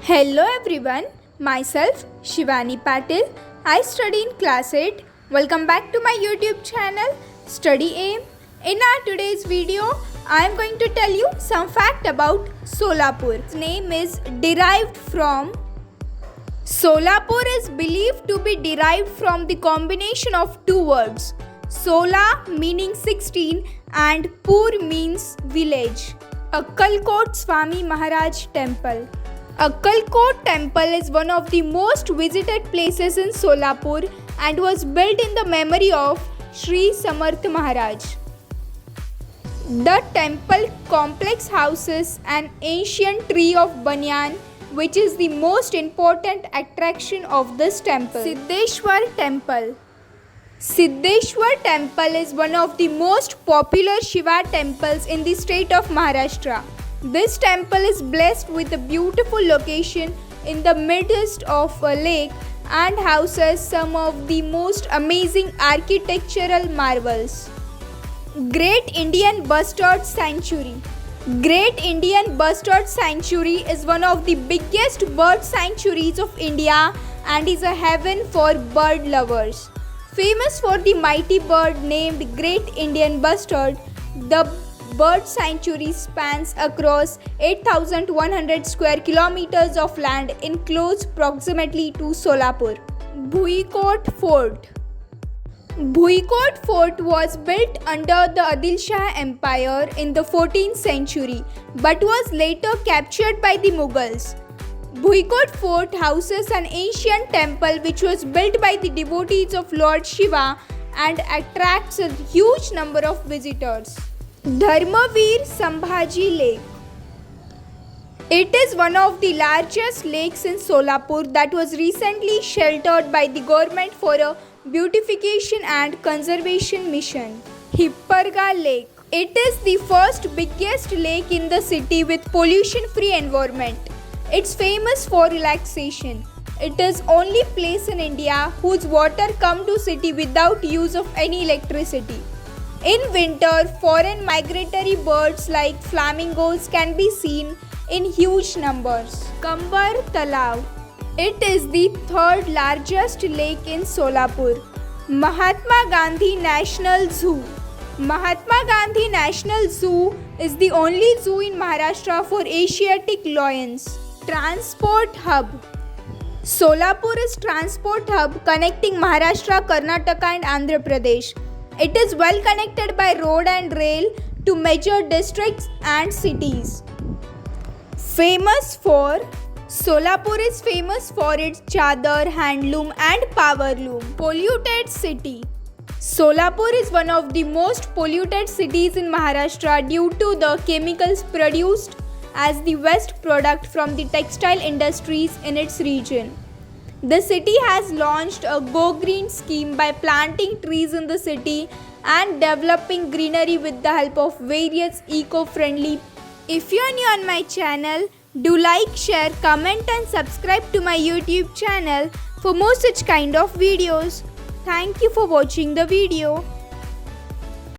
Hello everyone, myself Shivani Patil. I study in class 8. Welcome back to my YouTube channel Study Aim. In our today's video, I am going to tell you some fact about Solapur. Its name is derived from Solapur is believed to be derived from the combination of two words. Sola meaning 16 and Pur means village. Akkalkot Swami Maharaj Temple. Akkalkot Temple is one of the most visited places in Solapur and was built in the memory of Sri Samarth Maharaj. The temple complex houses an ancient tree of banyan, which is the most important attraction of this temple. Siddheshwar Temple. Siddheshwar Temple is one of the most popular Shiva temples in the state of Maharashtra. This temple is blessed with a beautiful location in the midst of a lake and houses some of the most amazing architectural marvels. Great Indian Bustard Sanctuary. Great Indian Bustard Sanctuary is one of the biggest bird sanctuaries of India and is a heaven for bird lovers. Famous for the mighty bird named Great Indian Bustard, the bird sanctuary spans across 8,100 square kilometers of land in close proximity to Solapur. Bhuikot Fort. Bhuikot Fort was built under the Adil Shah Empire in the 14th century but was later captured by the Mughals. Bhuikot Fort houses an ancient temple which was built by the devotees of Lord Shiva and attracts a huge number of visitors. Dharmavir Sambhaji Lake. It is one of the largest lakes in Solapur that was recently sheltered by the government for a beautification and conservation mission. Hipparga Lake. It is the first biggest lake in the city with pollution-free environment. It's famous for relaxation. It is only place in India whose water come to city without use of any electricity. In winter, foreign migratory birds like flamingos can be seen in huge numbers. Kambar Talav. It is the third largest lake in Solapur. Mahatma Gandhi National Zoo. Mahatma Gandhi National Zoo is the only zoo in Maharashtra for Asiatic lions. Transport Hub. Solapur is transport hub connecting Maharashtra, Karnataka and Andhra Pradesh. It is well connected by road and rail to major districts and cities. Solapur is famous for its chadar, handloom and power loom. Polluted city. Solapur is one of the most polluted cities in Maharashtra due to the chemicals produced as the waste product from the textile industries in its region. The city has launched a Go Green scheme by planting trees in the city and developing greenery with the help of various eco-friendly. If you are new on my channel, do like, share, comment and subscribe to my YouTube channel for more such kind of videos. Thank you for watching the video.